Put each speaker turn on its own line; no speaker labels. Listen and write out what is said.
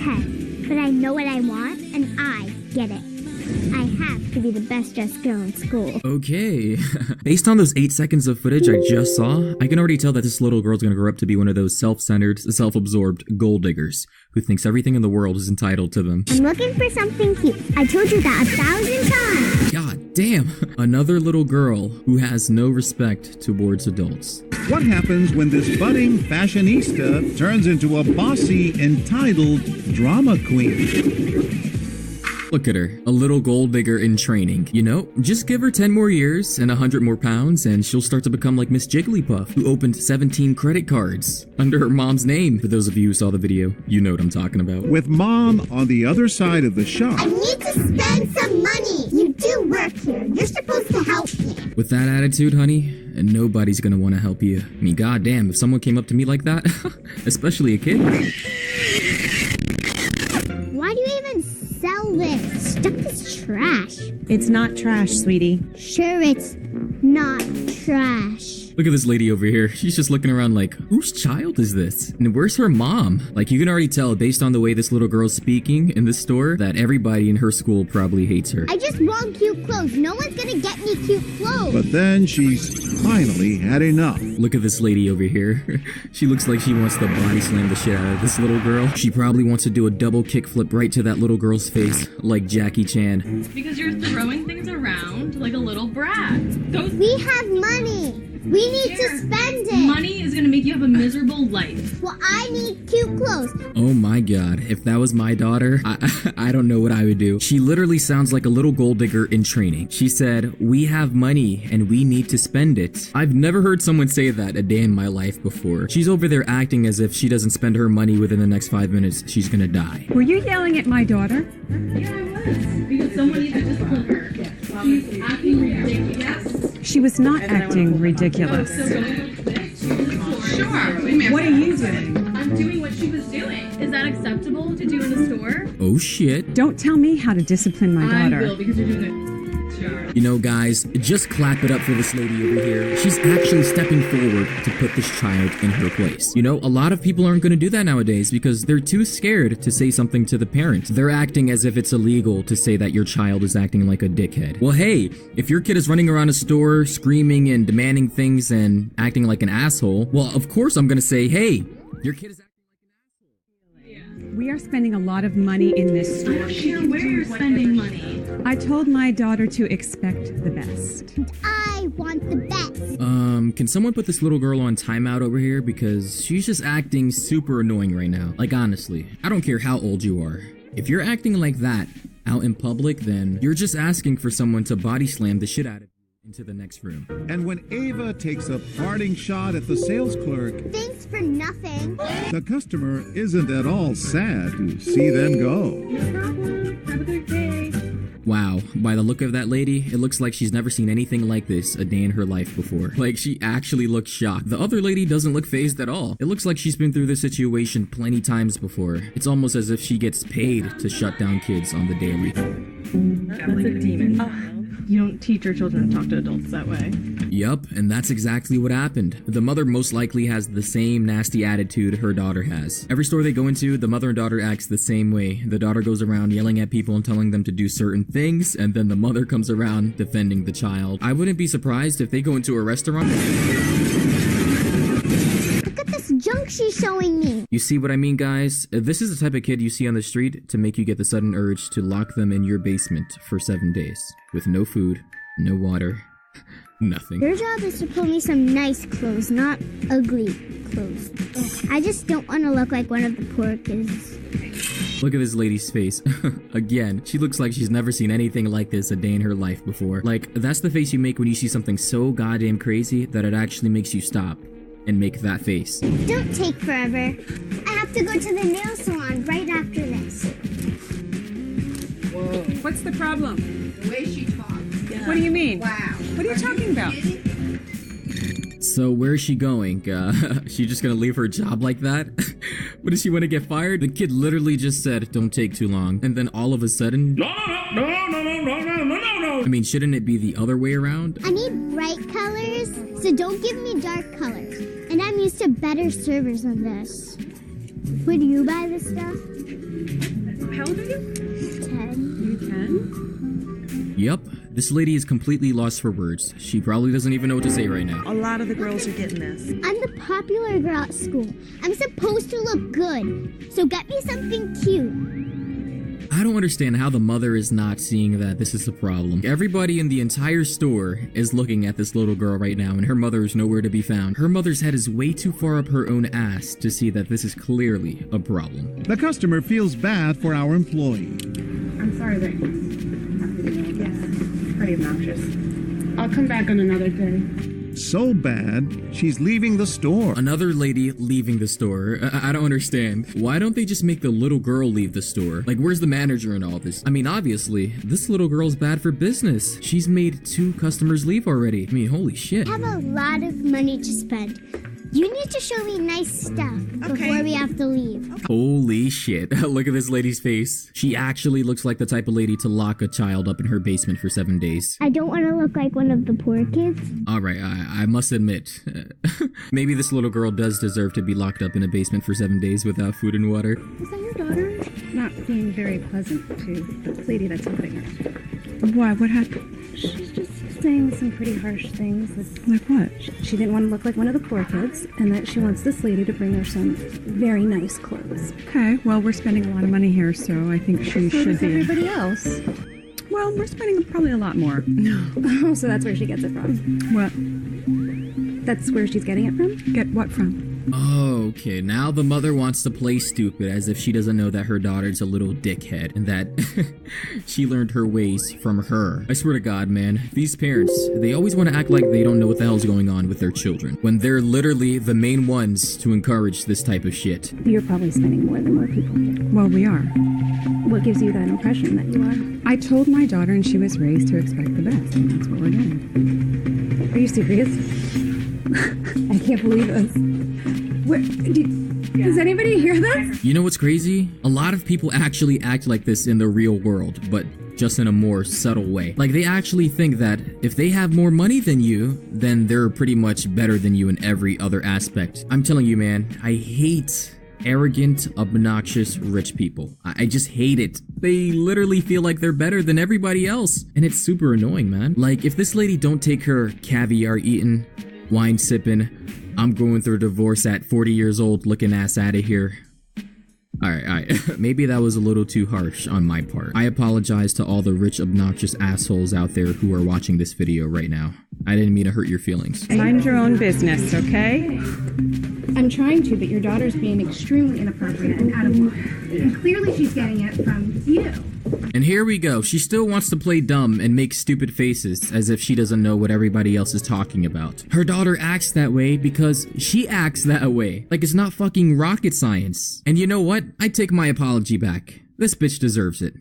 test, but I know what I want, and I get it. I have to be the best dressed girl in school.
Okay. Based on those 8 seconds of footage I just saw, I can already tell that this little girl's gonna grow up to be one of those self-centered, self-absorbed gold diggers who thinks everything in the world is entitled to them.
I'm looking for something cute. I told you that 1,000 times.
God damn. Another little girl who has no respect towards adults.
What happens when this budding fashionista turns into a bossy, entitled drama queen?
Look at her, a little gold digger in training. You know, just give her 10 more years and 100 more pounds and she'll start to become like Miss Jigglypuff, who opened 17 credit cards under her mom's name. For those of you who saw the video, you know what I'm talking about.
With mom on the other side of the shop.
I need to spend some money. You do work here. You're supposed to help me.
With that attitude, honey, nobody's gonna want to help you. I mean, goddamn, if someone came up to me like that, especially a kid.
Why do you even sell this? Stuff is trash.
It's not trash, sweetie.
Sure, it's not trash.
Look at this lady over here. She's just looking around like, whose child is this? And where's her mom? Like, you can already tell based on the way this little girl's speaking in this store that everybody in her school probably hates her.
I just want cute clothes. No one's gonna get me cute clothes.
But then she's finally had enough.
Look at this lady over here. She looks like she wants to body slam the shit out of this little girl. She probably wants to do a double kickflip right to that little girl's face, like Jackie Chan.
Because you're throwing things around like a little brat.
We have money. We need to spend it.
Money is gonna make you have a miserable life.
Well, I need cute clothes.
Oh my god, if that was my daughter, I don't know what I would do. She literally sounds like a little gold digger in training. She said, we have money and we need to spend it. I've never heard someone say that a day in my life before. She's over there acting as if she doesn't spend her money within the next 5 minutes, she's gonna die.
Were you yelling at my daughter?
Yeah, I was. Because someone needs to discipline her. She's acting ridiculous.
She was not acting ridiculous.
Sure.
What are you doing?
I'm doing what she was doing. Is that acceptable to do in the store?
Oh shit.
Don't tell me how to discipline my
I
daughter.
will, because you're doing it. Sure.
You know, guys, just clap it up for this lady over here. She's actually stepping forward to put this child in her place. You know, a lot of people aren't going to do that nowadays because they're too scared to say something to the parent. They're acting as if it's illegal to say that your child is acting like a dickhead. Well, hey, if your kid is running around a store screaming and demanding things and acting like an asshole, well, of course I'm going to say, hey, your kid is acting like an asshole.
We are spending a lot of money in this
I
store.
don't care where you're spending money.
I told my daughter to expect the best.
I want the best.
Can someone put this little girl on timeout over here? Because she's just acting super annoying right now. Like, honestly, I don't care how old you are. If you're acting like that out in public, then you're just asking for someone to body slam the shit out of you into the next room.
And when Ava takes a parting shot at the sales clerk,
Thanks for nothing.
the customer isn't at all sad to see them go.
Have a good day.
Wow, by the look of that lady, it looks like she's never seen anything like this a day in her life before. Like, she actually looks shocked. The other lady doesn't look fazed at all. It looks like she's been through this situation plenty times before. It's almost as if she gets paid to shut down kids on the daily.
That's a demon. You don't teach your children to talk to adults that way.
Yup, and that's exactly what happened. The mother most likely has the same nasty attitude her daughter has. Every store they go into, the mother and daughter acts the same way. The daughter goes around yelling at people and telling them to do certain things, and then the mother comes around defending the child. I wouldn't be surprised if they go into a restaurant.
Look at this junk she's showing me.
You see what I mean, guys? This is the type of kid you see on the street to make you get the sudden urge to lock them in your basement for 7 days. With no food, no water, nothing.
Your job is to pull me some nice clothes, not ugly clothes. I just don't want to look like one of the poor kids.
Look at this lady's face. Again, she looks like she's never seen anything like this a day in her life before. Like, that's the face you make when you see something so goddamn crazy that it actually makes you stop and make that face.
Don't take forever. I have to go to the nail salon right after this.
Whoa. What's the problem?
The way she talks. Yeah.
What do you mean?
Wow.
What are you talking about?
So where's she going? She just gonna leave her job like that? What, does she want to get fired? The kid literally just said, don't take too long. And then all of a sudden... No. I mean, shouldn't it be the other way around?
I need bright colors, so don't give me dark colors. And I'm used to better servers than this. Would you buy this stuff?
How old are you?
10.
You 10?
Yep, this lady is completely lost for words. She probably doesn't even know what to say right now.
A lot of the girls are getting this.
I'm the popular girl at school. I'm supposed to look good. So get me something cute.
I don't understand how the mother is not seeing that this is a problem. Everybody in the entire store is looking at this little girl right now, and her mother is nowhere to be found. Her mother's head is way too far up her own ass to see that this is clearly a problem.
The customer feels bad for our employee.
I'm sorry that it's pretty obnoxious. I'll come back on another day.
So bad, she's leaving the store.
Another lady leaving the store. I don't understand. Why don't they just make the little girl leave the store? Like, where's the manager in all this? I mean, obviously, this little girl's bad for business. She's made 2 customers leave already. I mean, holy shit.
I have a lot of money to spend. You need to show me nice stuff before we have to leave.
Holy shit. Look at this lady's face. She actually looks like the type of lady to lock a child up in her basement for 7 days.
I don't want to look like one of the poor kids.
Alright, I must admit, maybe this little girl does deserve to be locked up in a basement for 7 days without food and water.
Is that your daughter? Not being very pleasant to the lady that's helping her.
Why? What happened?
She's just saying some pretty harsh things.
Like what?
She didn't want to look like one of the poor kids, and that she wants this lady to bring her some very nice clothes.
Okay, well, we're spending a lot of money here, so I think she
So
should
does
be.
everybody else.
Well, we're spending probably a lot more.
Oh, so that's where she gets it from.
What?
That's where she's getting it from?
Get what from?
Oh, okay, now the mother wants to play stupid as if she doesn't know that her daughter's a little dickhead and that she learned her ways from her. I swear to God, man, these parents, they always want to act like they don't know what the hell's going on with their children when they're literally the main ones to encourage this type of shit.
You're probably spending more than more people do.
Well, we are.
What gives you that impression that you are?
I told my daughter, and she was raised to expect the best, and that's what we're doing.
Are you serious? I can't believe this. Does anybody hear this?
You know what's crazy? A lot of people actually act like this in the real world, but just in a more subtle way. Like, they actually think that if they have more money than you, then they're pretty much better than you in every other aspect. I'm telling you, man, I hate arrogant, obnoxious, rich people. I just hate it. They literally feel like they're better than everybody else. And it's super annoying, man. Like, if this lady don't take her caviar eating, wine sipping, I'm going through a divorce at 40 years old looking ass out of here. Alright. Maybe that was a little too harsh on my part. I apologize to all the rich, obnoxious assholes out there who are watching this video right now. I didn't mean to hurt your feelings.
Mind your own business, okay?
I'm trying to, but your daughter's being extremely inappropriate and out of line. And clearly she's getting it from you.
And here we go. She still wants to play dumb and make stupid faces as if she doesn't know what everybody else is talking about. Her daughter acts that way because she acts that way. Like it's not fucking rocket science. And you know what? I take my apology back. This bitch deserves it.